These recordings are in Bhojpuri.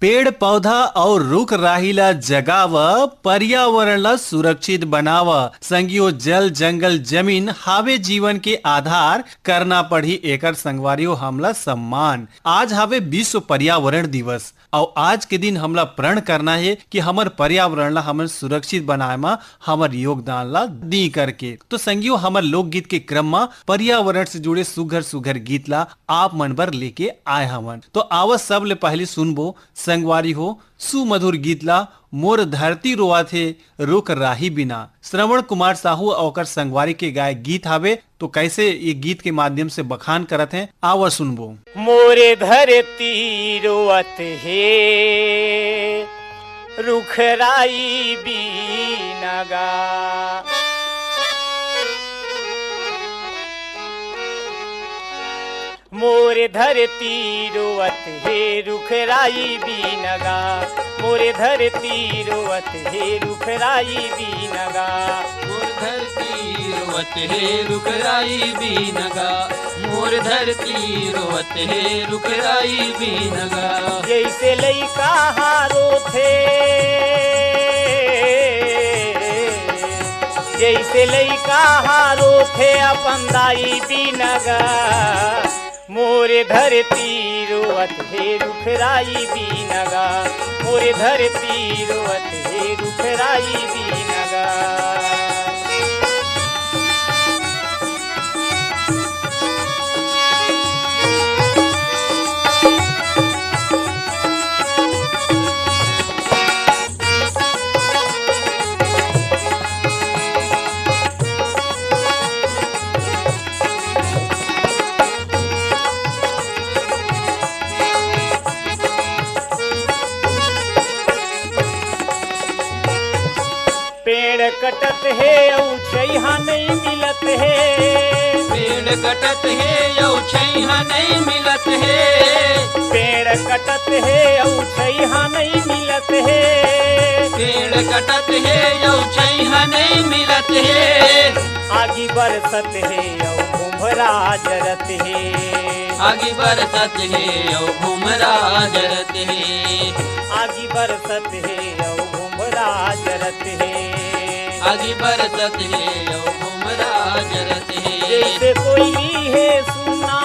पेड़ पौधा और रुख राहिला जगाव, पर्यावरण ला सुरक्षित बनाव। संगियो जल जंगल जमीन हावे जीवन के आधार करना पड़ी एकर संगवारियों हमला सम्मान। आज हावे विश्व पर्यावरण दिवस और आज के दिन हमला प्रण करना है कि हमर पर्यावरण ला हमन सुरक्षित बनाए में हमर योगदान ला दी करके। तो संगियो हमर लोकगीत के क्रम में पर्यावरण से जुड़े सुघर सुघर गीत ला आप मन बर लेके आए हमन। तो आवत सब ले पहले सुनबो संगवारी हो सुमधुर गीत ला मोर धरती रोआ थे रुख राही बिना। श्रवण कुमार साहू और संगवारी के गाय गीत हावे। तो कैसे ये गीत के माध्यम से बखान करत हैं आवा सुनबो। मोरे धरती रोअत हे रुख राई बीनगा, मोरे धरती रोअत हे रुख राई बीनगा, मोरे धरती रोअत हे रुख राई बीनगा, मोर धरती रोवत हे रुख राई बीनगा, मोर धरती रोवत हे रुख राई बीनगा। जैसे लइका हारो थे, जैसे लइका हारो थे अपन दाई बीनगा, मोरे धरती रोवत हे रुख राई बीनगा, मोरे धरती रोवत हे रुख राई बीनगा। पेड़ कटत है औ छैहा नहीं मिलत है, पेड़ कटत है यौ छैहा नहीं मिलत है, पेड़ कटत है औ छैहा नहीं मिलत है, पेड़ कटत है यौ छैहा नहीं मिलत है। आगी बरसत है औ भुमरा जरत है, आगी बरसत है यौ भुमरा जरत है, आगी बरसत है औ भुमरा जरत है, आगी बरसत है यौ भुमरा जरत है। जैसे कोई है सुना,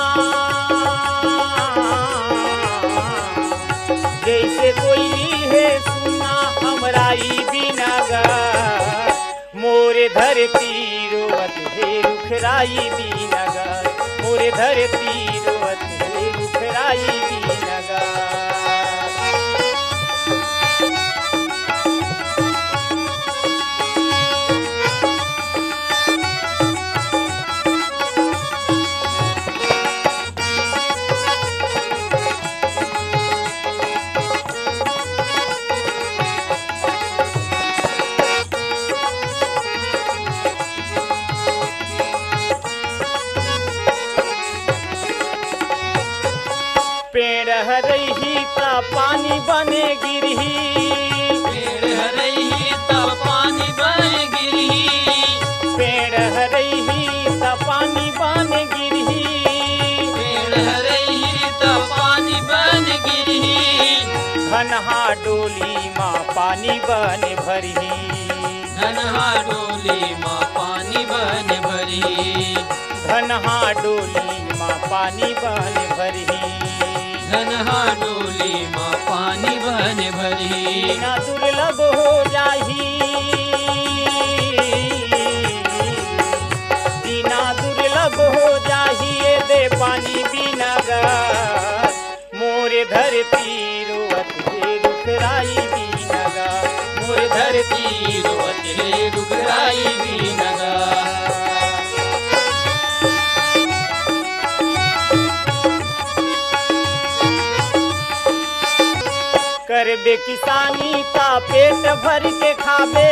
जैसे कोई है सुना हमरा ई बीनगा, मोरे धरती रोवत हे रुख राई बीनगा, मोरे धरती रोवत हे रुख राई बीनगा। पेड़ हरही ता पानी बने गिरही, पेड़ हरही ता पानी बन गिरही, पेड़ हरही ता पानी बने गिरही, पेड़ हरही ता पानी बन गिरही, घनहा डोली माँ पानी बन भरही, धनहा डोली माँ पानी बन भरी, घनहा डोली माँ पानी बन भरही, धनहा डोली माँ पानी बन भरी। ना दुर्लभ हो जाही, दीना दुर्लभ हो जाही ये दे पानी बीनगा, मोरे धरती रोवत हे रुख राई बीनगा, मोरे धरती रोवत हे रुख राई बीनगा। करबे किसानी ता पेट भर के खाबे,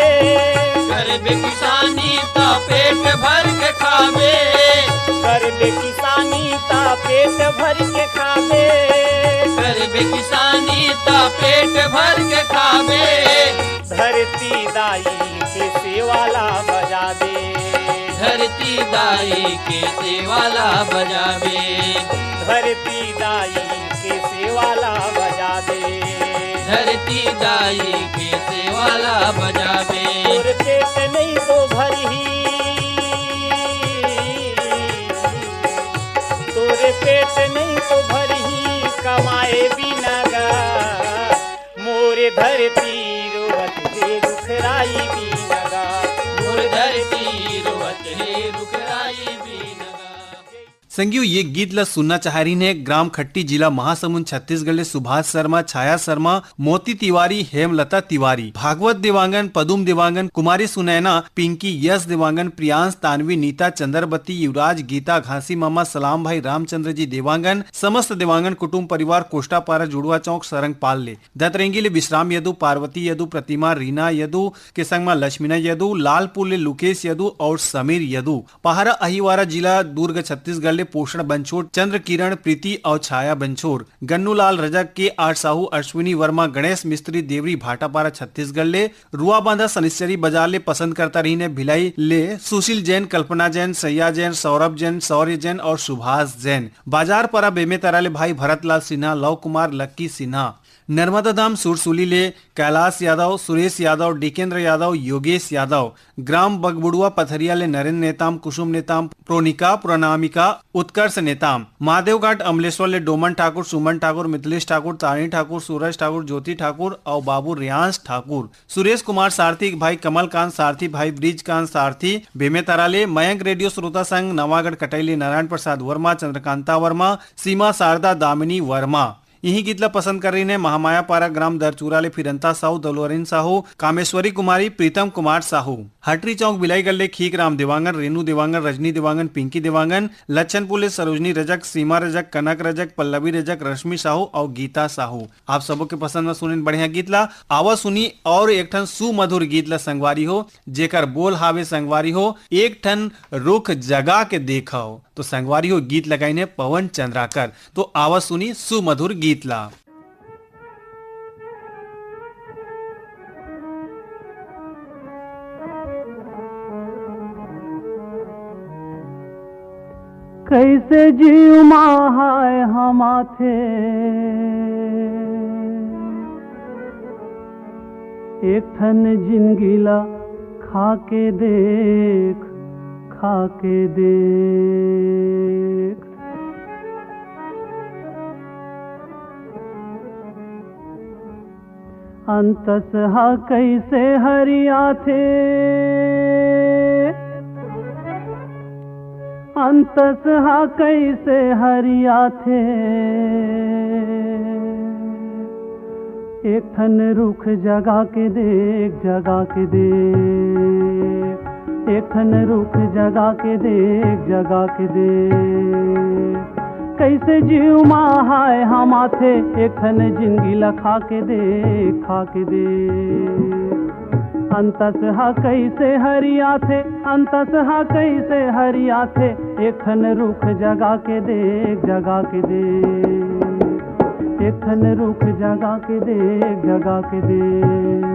करबे किसानी ता पेट भर के खाबे, करबे किसानी ता पेट भर के खाबे, करबे किसानी ता पेट भर के खाबे, धरती दाई के सेवाला बजा दे, धरती दाई के सेवाला बजावे, धरती दाई के सेवाला बजा दे, बेटी दाई के सेवाला बजावे। तोर पेट नहीं तो भरही, तोर पेट नहीं तो भरही कमाए बिना गा, मोरे धरती रोवत हे रुखराई बिना गा, मोर धरती रोवत हे रुखराई बिना गा। संगियो ये गीत ला सुनना चाह रही ने ग्राम खट्टी जिला महासमुंद छत्तीसगढ़ ले सुभाष शर्मा, छाया शर्मा, मोती तिवारी, हेमलता तिवारी, भागवत देवांगन, पदुम देवांगन, कुमारी सुनैना, पिंकी, यश देवांगन, प्रियांश, तानवी, नीता, चंद्रवती, युवराज, गीता, घासी मामा, सलाम भाई, रामचंद्र जी देवांगन, समस्त देवांगन कुटुंब परिवार, कोष्टापारा, जुड़वा चौक, सरंग पाल ले दतरेंगी ले विश्राम यदु, पार्वती यदु, प्रतिमा, रीना यदु के संग में लक्ष्मीना यदु, लालपुर ले लुकेश यदु और समीर यदु, पहाड़ा अहिवारा जिला दुर्ग छत्तीसगढ़ ले पोषण बंछोर, चंद्र किरण, प्रीति और छाया बंछोर, गन्नूलाल रजक के, आठ साहू, अश्विनी वर्मा, गणेश मिस्त्री, देवरी, भाटापारा छत्तीसगढ़ ले, रुआ बांधा सनिश्चरी बाजार ले पसंद करता रही ने भिलाई ले, सुशील जैन, कल्पना जैन, सैया जैन, सौरभ जैन, शौर्य जैन और सुभाष जैन, बाजार परा बेमे तराले भाई भरतलाल सिन्हा, लव कुमार, लक्की सिन्हा, नर्मदा धाम सुरसुली ले कैलाश यादव, सुरेश यादव, डिकेंद्र यादव, योगेश यादव, ग्राम बगबुड़ुआ पथरिया ले नरेंद्र नेताम, कुसुम नेताम, प्रोनिका, प्रोनामिका, उत्कर्ष नेताम, महादेव घाट अमलेश्वर ले डोमन ठाकुर, सुमन ठाकुर, मिथिलेश ठाकुर, तारिणी ठाकुर, सूरज ठाकुर, ज्योति ठाकुर और बाबू रियांश ठाकुर, सुरेश कुमार सारथी, भाई कमलकांत सारथी, भाई ब्रिजकांत सारथी, बेमे तराले, मयंक रेडियो श्रोता संघ नवागढ़ कटैली, नारायण प्रसाद वर्मा, चंद्रकांता वर्मा, सीमा शारदा, दामिनी वर्मा। यही गीतला पसंद कर रही ने महामाया पारा ग्राम दरचूरा ले फिरंता साहू, दलोरिन साहू, कामेश्वरी कुमारी, प्रीतम कुमार साहू, हटरी चौक बिलाई गल्ले खीक राम देवांगन, रेनू देवांगन, रजनी देवांगन, पिंकी देवांगन, लच्छनपुर ले सरोजनी रजक, सीमा रजक, कनक रजक, पल्लवी रजक, रश्मि साहू और गीता साहू। आप सबों के पसंद में सुने बढ़िया गीतला आवा सुनी और एक ठन सुमधुर गीतला संगवारी हो जेकर बोल हावे संगवारी हो एक ठन रुख जगा के देखा हो, तो संगवारी हो गीत लगाई ने पवन चंद्राकर। तो आवा सुनी सुमधुर गीतला। कैसे जीव माहाय हमाथे एक ठन जिंदगीला खाके देख, खाके देख। अंतस हा कैसे हरिया थे, अंतस हा कैसे हरिया थे। एक ठन रुख जगा के देख, जगा के देख। एक ठन रुख जगा के देख, जगा के देख। कैसे जीव माहाय हमाथे एक ठन जिंदगी लखा के देख, खा के देख। अंतस हा कैसे हरिया थे, अंतस हा कैसे हरिया थे। एक ठन रुख जगा के देख, जगा के देख। एक ठन रुख जगा के देख, जगा के देख।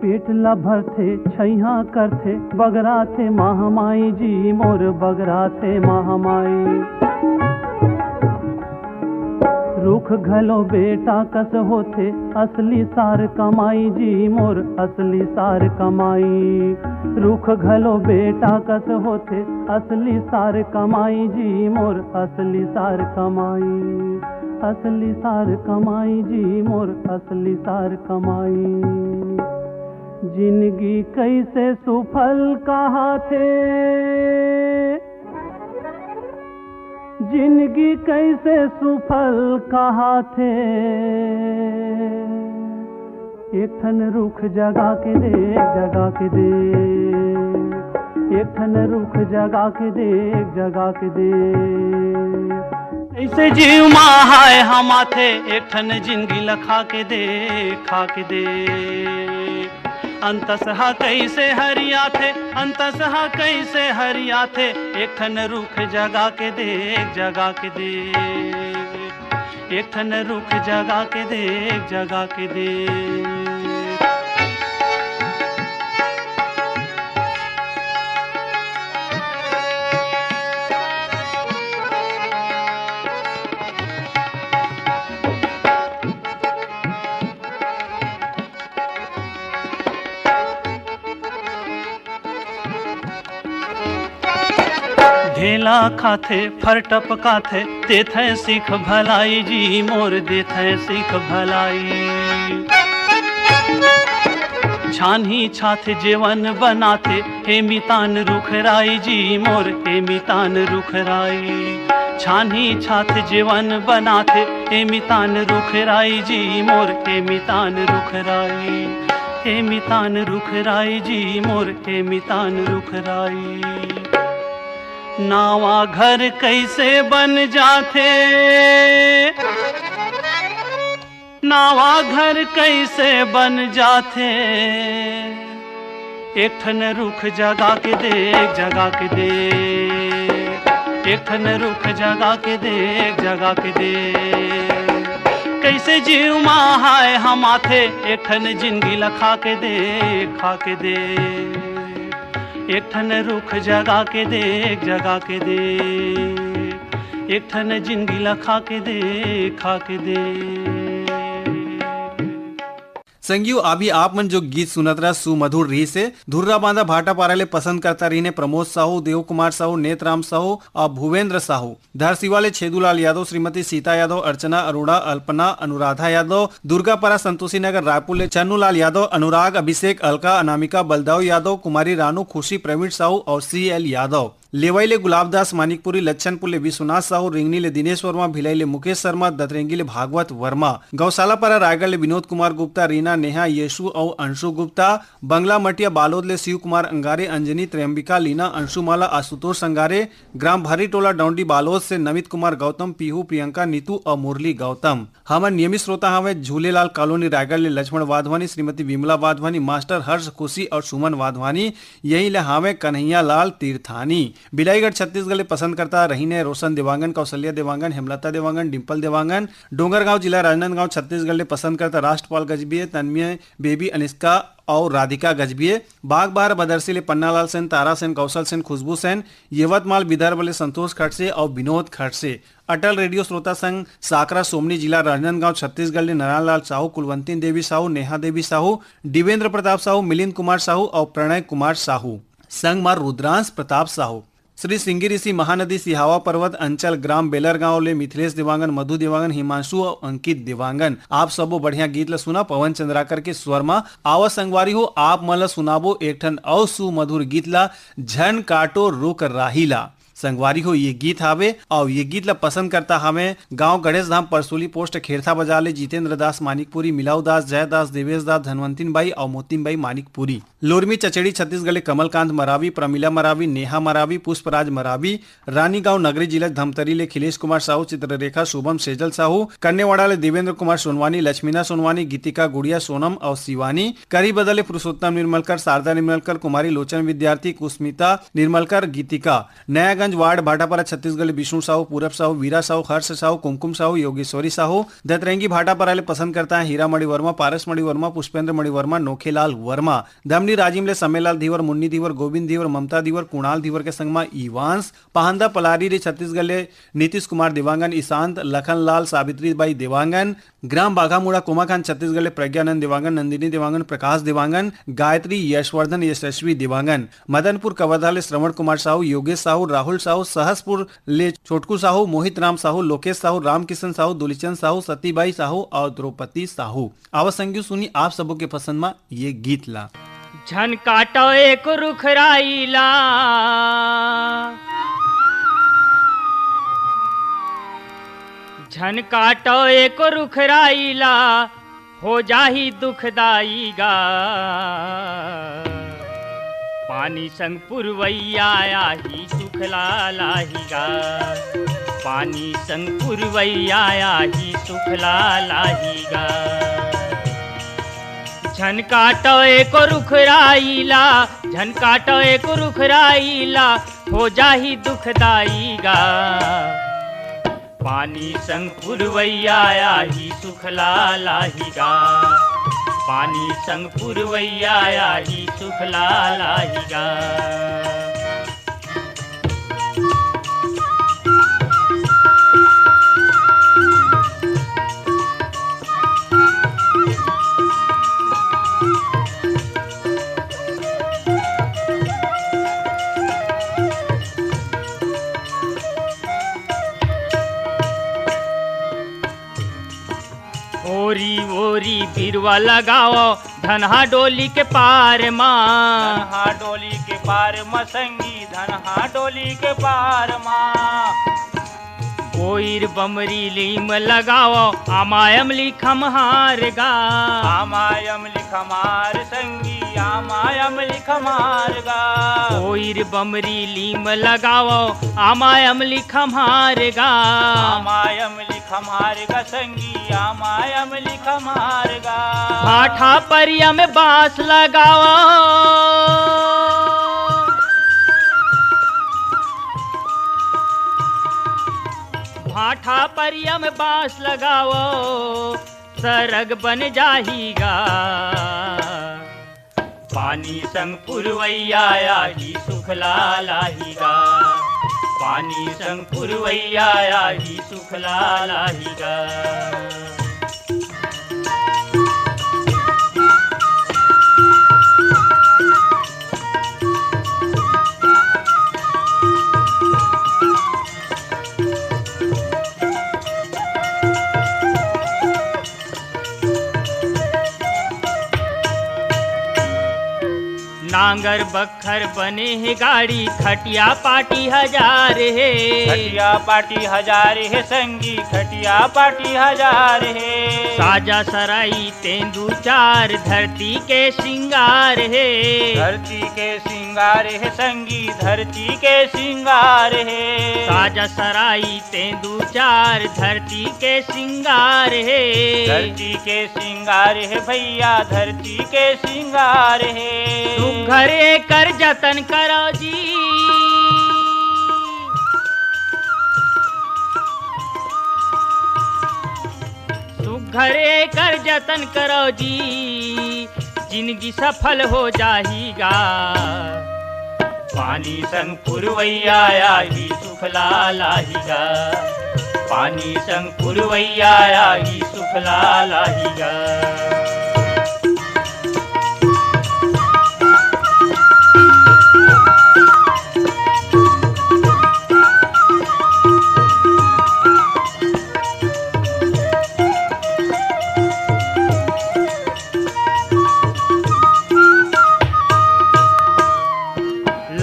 पेट ला भरथे छैहा करथे बगरा थे महामाई जी मोर बगरा थे महामाई। रुख घलो बेटा कस होथे असली सार कमाई जी मोर असली सार कमाई। रुख घलो बेटा कस होथे असली सार कमाई जी मोर असली सार कमाई। असली सार कमाई जी मोर असली सार कमाई। जिंदगी कैसे सुफल कहा थे, जिंदगी कैसे सुफल कहा थे। एक ठन रुख जगा के देख, जगा के देख। एक ठन रुख जगा के देख, जगा के देख। ऐसे जीव माहाय हमाथे एक ठन जिंदगी लखा के देख, खा के देख। अंतसहा कैसे हरिया थे, अंतसहा कैसे हरिया थे, एक ठन रुख जगा के देख, जगा के देख, एक ठन रुख जगा के देख, जगा के देख। ढेला खाथे फर टपकाथे, देथे सिख भलाई जी मोर, देथे सिख भलाई। छानही छाथ जेवन बनाथे, हे मितान रुखराई जी मोर, हे मितान रुखराई। छानही छाथ जेवन बनाथे, हे मितान रुखराई जी मोर, हे मितान रुखराई। हे मितान रुखराई जी मोर, हे मितान रुखराई। नावा घर कैसे बन जाते, नावा घर कैसे बन जाते, एक ठन रुख जगा के देख, जगा के देख, एक ठन रुख जगा के देख, जगा के देख। कैसे जीव माहाय हम आथे, एक ठन जिंदगी लखा के देख, खा के देख। एक ठन रुख जगा के देख, जगा के देख, एक ठन जिंदगी लखा के देख, खा के देख। संगियो अभी आप मन जो गीत सुनत रहा सुमधुर रही से धुर्रा बांधा भाटा पाराले पसंद करता रही ने प्रमोद साहू, देव कुमार साहू, नेतराम साहू और भूवेंद्र साहू। धरसीवाले छेदूलाल यादव, श्रीमती सीता यादव, अर्चना अरोड़ा, अल्पना, अनुराधा यादव, दुर्गापरा, संतोषी नगर, रायपुर चन्नूलाल यादव, अनुराग, अभिषेक, अलका, अनामिका, बलदाव यादव, कुमारी रानू, खुशी, प्रवीण साहू और CL यादव। लेवाईले गुलाबदास, मानिकपुरी, लच्छनपुर विश्वनाथ साहू, रिंगनी ले दिनेश वर्मा, भिलाई ले मुकेश शर्मा, दतरेंगी ले भागवत वर्मा, गौशाला पारा रायगढ़ ले विनोद कुमार गुप्ता, रीना, नेहा, येशु और अंशु गुप्ता, बंगला मटिया बालोद ले शिव कुमार अंगारे, अंजनी, त्र्यंबिका, लीना, अंशुमाला, आशुतोष अंगारे, ग्राम भरी टोला डौंडी बालोद से नमित कुमार गौतम, पीहू, प्रियंका, नीतू और मुरली गौतम। हमारे नियमित श्रोता हमें झूलेलाल कॉलोनी रायगढ़ ले लक्ष्मण वाधवानी, श्रीमती विमला वाधवानी, मास्टर हर्ष खुशी और सुमन वाधवानी, यही ले हमें कन्हैया लाल तीर्थानी। बिलाईगढ़ छत्तीसगढ़ ले पसंद करता रही ने रोशन देवांगन, कौशल्या देवांगन, हेमलता देवांगन, डिंपल देवांगन। डोंगरगांव जिला राजनांदगांव छत्तीसगढ़ ले पसंद करता राष्ट्रपाल गजबिये, तन्मय, बेबी, अनिष्का और राधिका गजबिये। बागबार बदरसी ले पन्नालाल सेन, तारा सेन, कौशल सेन, खुशबू सेन। यवतमाल विदर्भ ले संतोष खड़से और विनोद खड़से। अटल रेडियो श्रोता संघ साकरा सोमनी जिला राजनांदगांव छत्तीसगढ़ ले नारायणलाल साहू, कुलवंती देवी साहू, नेहा देवी साहू, दिवेंद्र प्रताप साहू, मिलिंद कुमार साहू और प्रणय कुमार साहू। संघ मार रुद्रांश प्रताप साहू। श्री सिंगी ऋषि महानदी सिहावा पर्वत अंचल ग्राम बेलरगांव ले मिथिलेश देवांगन, मधु देवांगन, हिमांशु और अंकित देवांगन। आप सबो बढ़िया गीत ला सुना पवन चंद्राकर के स्वर में। आवा संगवारी हो आप मन ला सुनाबो एक ठन और सुमधुर गीत ला झन काटो रुक राहिला। संगवारी हो ये गीत हावे और ये गीत ला पसंद करता हमें गांव गणेश धाम परसोली पोस्ट खेरथा बाजार ले जितेंद्र दास मानिकपुरी, मिलाऊ दास, जयदास, देवेश दास, धनवंतिन बाई और मोतिन बाई मानिकपुरी। लोरमी चचेड़ी छत्तीसगढ़ ले कमलकांत मरावी, प्रमिला मरावी, नेहा मरावी, पुष्पराज मरावी। रानीगांव नगरी जिला धमतरी ले खिलेश कुमार साहू, चित्ररेखा, शुभम, सेजल साहू। कन्नेवाड़ा ले देवेंद्र कुमार सोनवानी, लक्ष्मीना सोनवानी, गीतिका गुड़िया, सोनम और शिवानी। करी बदले पुरुषोत्तम निर्मलकर, शारदा निर्मलकर, कुमारी लोचन विद्यार्थी, कुस्मिता निर्मलकर, गीतिका। नयागंज वार्ड भाटापारा छत्तीसगढ़ विष्णु साहू, पूरब साहू, वीरा साहू, हर्ष साहू, कुमकुम साहू, योगेश्वरी साहू। दतरेंगी भाटापारा ले पसंद करता है हीरा मणि वर्मा, पारस मणि वर्मा, पुष्पेंद्र मणि वर्मा, नोखेलाल वर्मा। दमनी राजिम ले समेलाल धीवर, मुन्नी धीवर, गोविंद धीवर, ममता धीवर, कुणाल धीवर के संग में ईवांस। पहांदा पलारी रे छत्तीसगढ़ ले नीतीश कुमार देवांगन, ईशांत, लखनलाल, सावित्री बाई देवांगन। ग्राम बाघामुड़ा कोमाखान छत्तीसगढ़ ले प्रज्ञानंद देवांगन, नंदिनी देवांगन, प्रकाश देवांगन, गायत्री, यशवर्धन, यशस्वी देवांगन। मदनपुर कवर्धा ले श्रवण कुमार साहू, योगेश साहू, राहुल साहू, सहसपुर ले छोटकू साहू, मोहित राम साहू, लोकेश साहू, रामकिशन साहू, दुलीचंद साहू, सतीबाई साहू और द्रौपदी साहू। आवाज संगीत सुनी आप सबों के पसंद में ये गीत ला। झन काटो एक रुख राईला, झन काटो एक रुख राईला, हो जाही दुखदाई गा। पानी संग पुरवैया आही सुखला लाहीगा, पानी संग पुरवैया आही सुखला लाहीगा। झनकाटो एक रुखराईला, झनकाटो एक रुखराईला, हो जाही दुखदाई गा। पानी संग पुरवैया आही सुखला लाही गा, पानी संग पुरवैया आही सुखला लाही गा। ओरी ओरी बिरवा लगाओ धनहा डोली के पार माँ, धनहा डोली के पार माँ संगी, धनहा डोली के पार माँ। कोईर बमरी लीम लगाओ आमायम लिखम हार गा, आमायम लिखमार संगी, आमायम लिखमार गा। कोईर बमरी लीम लगाओ आमायम लिखम हार गा, आमायम लिखमार गा संगी, आमायम लिखमार गा। भाठा परिया में बांस लगाओ, भाठा परिया में बांस लगाओ, सरग बन जाहीगा। पानी संग पुरवैया आही सुखला लाहीगा, पानी संग पुरवैया आही सुखला लाहीगा। नांगर बखर बने है गाड़ी, खटिया पाटी हजार है, खटिया पाटी हजार है संगी, खटिया पाटी हजार है। साजा सराई तेंदू चार, धरती के श्रृंगार है, धरती के श्रृंगार है संगी, धरती के श्रृंगार है। साजा सराई तेंदू चार, धरती के श्रृंगार है, धरती के श्रृंगार है भैया, धरती के श्रृंगार है। घरे कर जतन करो जी, सुघरे कर जतन करो जी, जिंदगी सफल हो जाहीगा। पानी संग पुरवैया आही सुखला लाहीगा, पानी संग पुरवैया आही सुखला लाहीगा।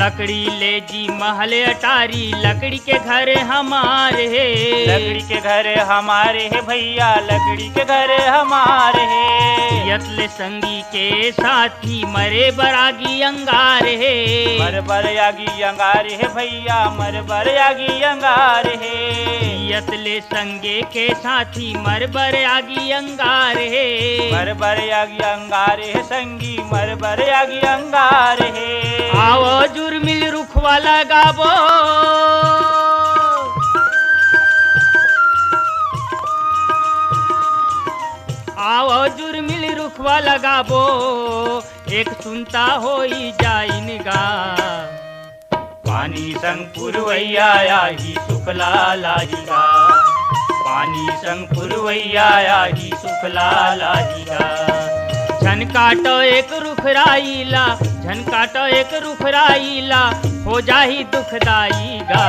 लकड़ी ले जी महल अटारी, लकड़ी के घर हमारे है, लकड़ी के घर हमारे है भैया, लकड़ी के घर हमारे है। यतले संगी के साथी मरे बरागी अंगार है, मर बरयागी अंगार है भैया, मर बरयागी अंगार है। यतले संगे के साथी मर बरयागी अंगार है, मर बरयागी अंगार है संगी, मर बरयागी अंगार है। आओ जुर्मिल रुखवा लगाबो, आओ जुर्मिल रुखवा लगाबो, एक सुनता होई जाइनगा। पानी संग पुरवैया आही सुखला लाहीगा, पानी संग पुरवैया आही सुखला लाहीगा। झनकाटो एक रुखराईला, झनकाटो एक रुखराईला, हो जाही दुखदाईगा।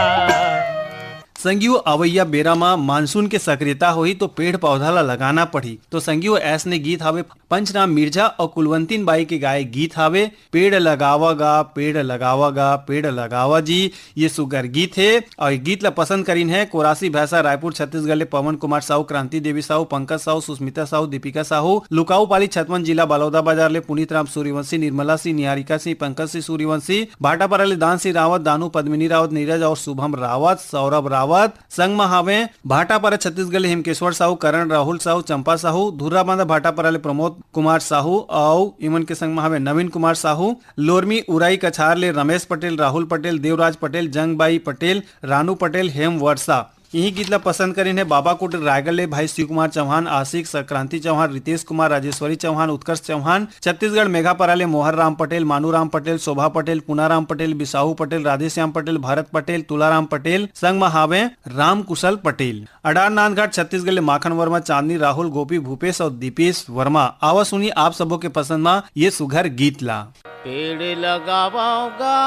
संगियो अवैया बेरा मा मानसून के सक्रियता होई तो पेड़ पौधा ला लगाना पड़ी। तो संगियो ऐसने गीत हावे पंचराम मिर्जा और कुलवंतीन बाई के गाए गीत हावे पेड़ लगावागा पेड़ लगावागा पेड़ लगावा जी। ये सुगर गीत है और गीत ला पसंद करीन है कोरासी भैंसा रायपुर छत्तीसगढ़ ले पवन कुमार साहू, क्रांति देवी साहू, पंकज साहू, सुस्मिता साहू, दीपिका साहू, लुकाऊ पाली छतवन जिला बलौदा बाजार ले पुनीत राम सूर्यवंशी, निर्मला सिंह, निहारिका सिंह, पंकज सिंह सूर्यवंशी, भाटापारा ले दान सिंह रावत, दानू, पद्मिनी रावत, नीरज और शुभम रावत, सौरभ रावत, बजावत। संग में हावे भाटापारा छत्तीसगढ़ ले हिमकेश्वर साहू, करण राहुल साहू, चंपा साहू। धुर्रा बांधा भाटापारा ले प्रमोद कुमार साहू और इमन के संग में हावे नवीन कुमार साहू। लोरमी उराई कछार ले रमेश पटेल, राहुल पटेल, देवराज पटेल, जंगबाई पटेल, रानू पटेल, हेम वर्षा। यही गीत ला पसंद करीन है बाबाकोट रायगढ़ ले भाई शिव कुमार चौहान, आशिक संक्रांति चौहान, रितेश कुमार, राजेश्वरी चौहान, उत्कर्ष चौहान। छत्तीसगढ़ मेघापारा ले मोहर राम पटेल, मानू राम पटेल, शोभा पटेल, पुनाराम पटेल, बिसाहू पटेल, राधेश्याम पटेल, भारत पटेल, तुलाराम पटेल। संग में हावे राम कुशल पटेल। अडार नांदघाट छत्तीसगढ़ ले माखन वर्मा, चांदनी, राहुल, गोपी, भूपेश और दीपेश वर्मा। आवा सुनी आप सबों के पसंद में ये सुघर गीत ला। पेड़ लगाओगा,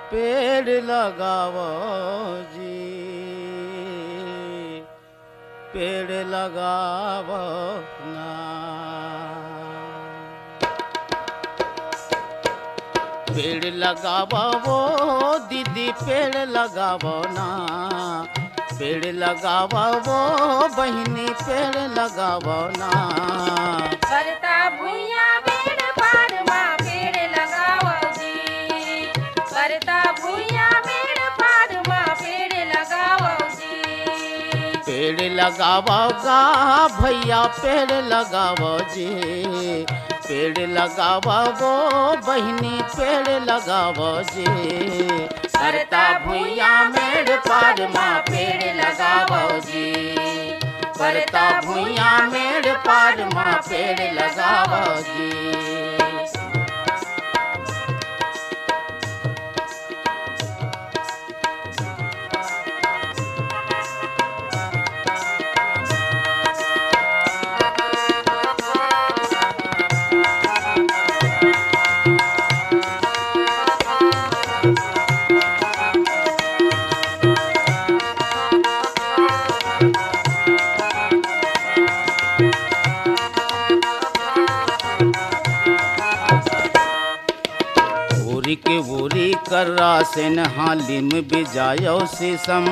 पेड़ लगाओ जी, पेड़ लगाओ ना। पेड़ लगाओ दीदी, पेड़ लगाओ ना। पेड़ लगाओ बहिनी, पेड़ लगाओ ना। करता भुइया पेड़ पारमा, पेड़ लगाओ जी। करता भुइया पेड़ पारमा, पेड़ लगाओ जी। पेड़ लगाओगा भैया, पेड़ लगाओ जी। पेड़ लगाओ बहिनी, पेड़ लगाओ जी। करता भुइया मेड़ पारमा, पेड़ लगाओ जी। करता भुइया मेड़ पारमा, पेड़ लगाओ जी। के वोरी कर्रा से नहालिम बिजायो शीशम।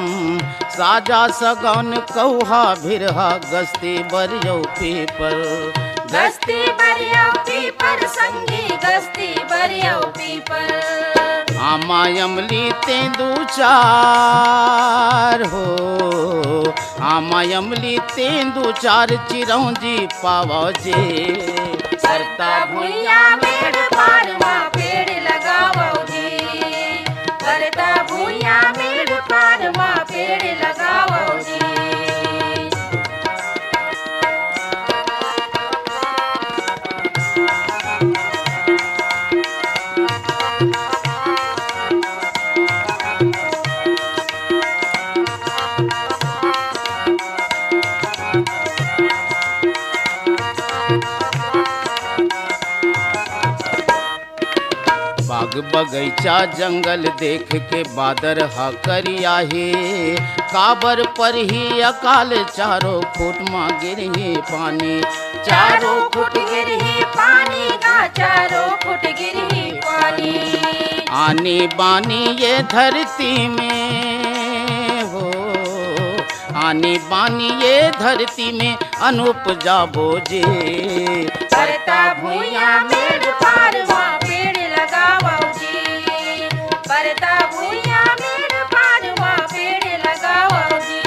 साजा सगौन कौहा भिरहा, गस्ती बरियो पीपर। गस्ती बरियो पीपर संगी, गस्ती बरियो पीपर। आमायमली तेंदू चार हो, आमायमली तेंदू चार चिरौंजी पावो जे। करता भुइया मेड़ पारमा, पेड़ लगाओ जी। करता भुइया मेड़ पारमा, पेड़ लगाओ जी। बाग बगैचा जंगल देख के बादर हा करिया हे। काबर पर ही अकाल चारों फुट माँ गिरही पानी। चारों फुट गिरही पानी का, चारों फुट गिरही पानी। आनी बानी ये धरती में हो, आनी बानी ये धरती में अनुपजा बोझे। करता भुइया मेड़ पारमा, पेड़ लगाओ जी। करता भुइया मेड़ पारमा, पेड़ लगाओ जी।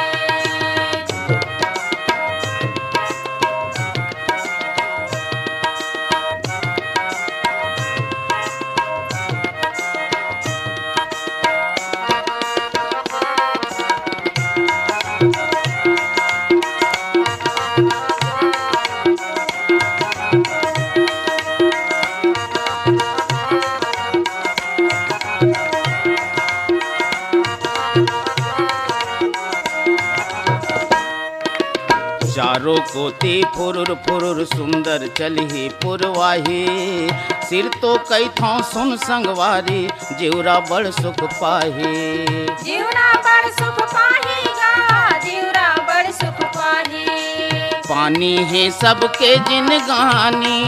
चारों कोती फुरुर फुरुर सुंदर चलही पुरवाही। सिर तो कई थों सुन संगवारी, जिउरा बड़ सुख पाही। जीवना बड़ सुख पाहीगा, जीवरा बड़ सुख पाही। पानी है सबके जिनगानी,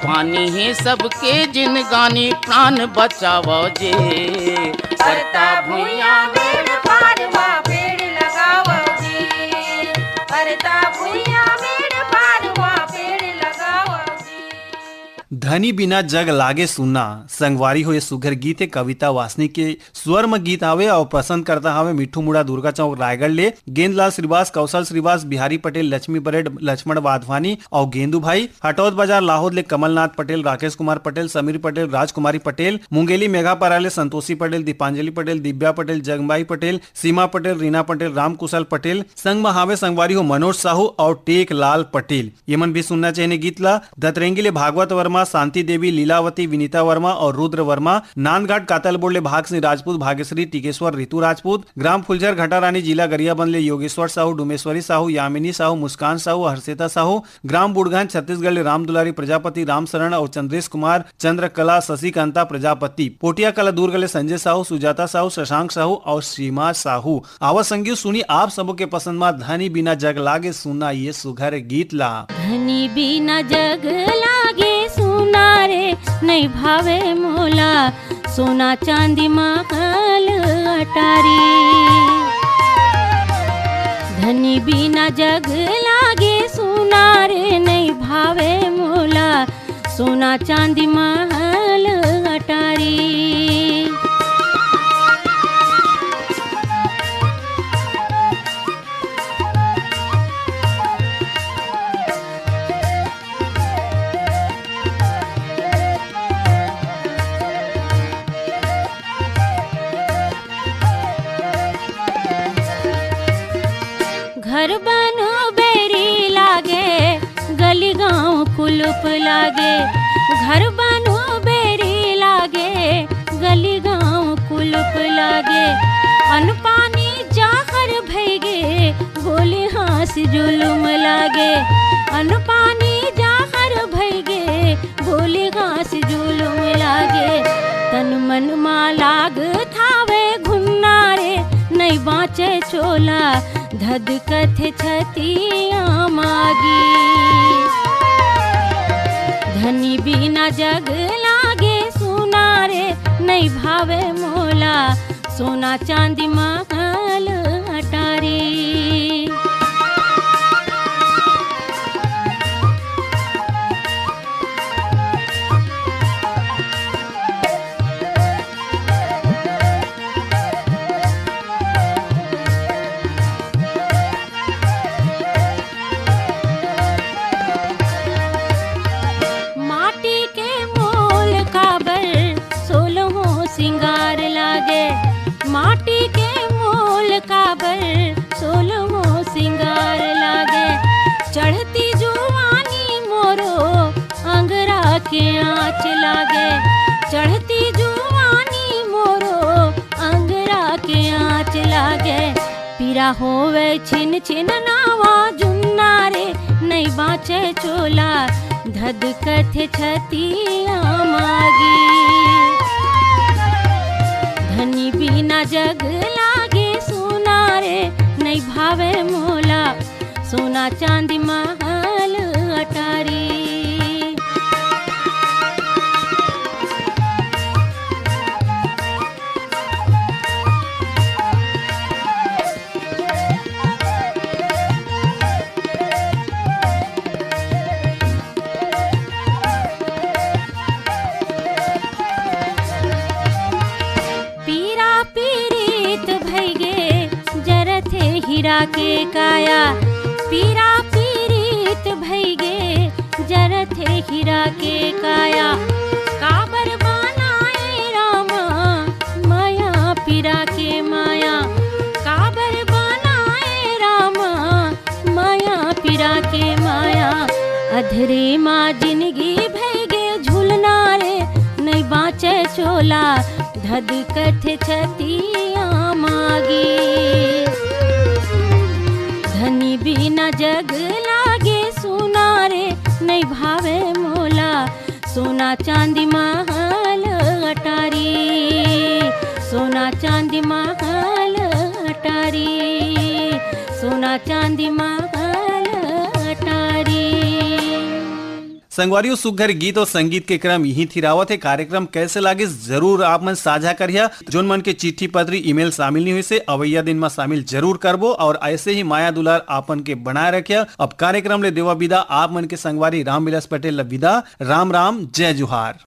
पानी है सबके जिनगानी, प्राण बचावो जे। करता भुइया मेड़ पारमा, पेड़ लगाओ जी। करता भुइया मेड़ पारमा, पेड़ लगाओ जी। धनी बिना जग लागे सुनना संगवारी हो ये सुघर गीत है कविता वासनी के स्वर में गीत आवे और पसंद करता हवे मिठू मुड़ा दुर्गा चौक रायगढ़ ले गेंदलाल श्रीवास कौशल श्रीवास बिहारी पटेल लक्ष्मी परेड लक्ष्मण वाधवानी और गेंदू भाई हटौद बाजार लाहौद ले कमलनाथ पटेल राकेश कुमार पटेल समीर पटेल राजकुमारी पटेल मुंगेली मेघापरा ले संतोषी पटेल दीपांजलि पटेल दिव्या पटेल जगबाई पटेल सीमा पटेल रीना पटेल राम कुशल पटेल संग में हावे संगवारी हो मनोज साहू और टेक लाल पटेल ये मन भी सुनना चाहिए गीत ला दतरेंगी ले भागवत वर्मा शांति देवी लीलावती विनीता वर्मा और रुद्र वर्मा नांदघाट कातलबोड़ ले भाग सिंह राजपूत भाग्यश्री टिकेश्वर रितु राजपूत ग्राम फुलझर घटा रानी जिला गरियाबंद ले योगेश्वर साहू डुमेश्वरी साहू यामिनी साहू मुस्कान साहू हर्षिता साहू ग्राम बुड़गान छत्तीसगढ़ ले राम दुलारी प्रजापति राम शरण और चंद्रेश कुमार चंद्रकला शशिकांता प्रजापति पोटिया कला दुर्ग ले संजय साहू सुजाता साहू शशांक साहू और सीमा साहू आवा संगीत सुनी आप सबों के पसंद में धनी बिना जग लागे सुना ये सुघर गीत ला धनी बिना जग लागे सुना रे नहीं भावे मोला सोना चांदी महल अटारी धनी बिना जग लागे सुना रे नहीं भावे मोला सोना चांदी महल अटारी घर बनो बेरी लागे गली गाँव कुलुप लागे घर बनो बेरी लागे गली गाँव कुलुप लागे अनपानी जाहर भैगे बोले हास जुलुम लागे अनपानी जाहर भैगे बोले घास जुलुम लागे तन मन मा लाग थावे घुन्ना रे नहीं बाँचे चोला धद कथे छतिया मागी धनी बिना जग लागे सुना रे नहीं भावे मोला सोना चांदी महल अटारी माटी के मोल काबर सोलहो सिंगार लागे चढ़ती जुवानी मोरो अंगरा के आँच लागे चढ़ती जुवानी मोरो अंगरा के आँच लागे पीरा होवे छिन छिन नावा जुन्ना रे नहीं बाँचे चोला धद कथे छतिया मागी धनी बिना जग लागे सोना रे नहीं भावे मोला सोना चांदी महल अटारी हीरा के काया पीरा पीरीत भैगे जरथे हीरा के काया काबर बनाए रामा माया पीरा के माया काबर बनाए रामा माया पीरा के माया अधरे माँ जिंदगी भैगे झूलना रे नहीं बाँचे चोला धद कथे छतिया मागी धनी बिना जग लागे सोना रे नहीं भावे मोला सोना चांदी महल अटारी सोना चांदी महल अटारी सोना चांदी महल अटारी संगवारियों सुघर गीत और संगीत के क्रम यही थी रावत है। कार्यक्रम कैसे लागे जरूर आप मन साझा करिया। जोन मन के चिट्ठी पत्री ईमेल शामिल नहीं हुई से अवैया दिन में शामिल जरूर करबो और ऐसे ही माया दुलार आपन के बनाए रखिया। अब कार्यक्रम ले देवा विदा आप मन के संगवारी राम विलास पटेल विदा। राम राम, जय जुहार।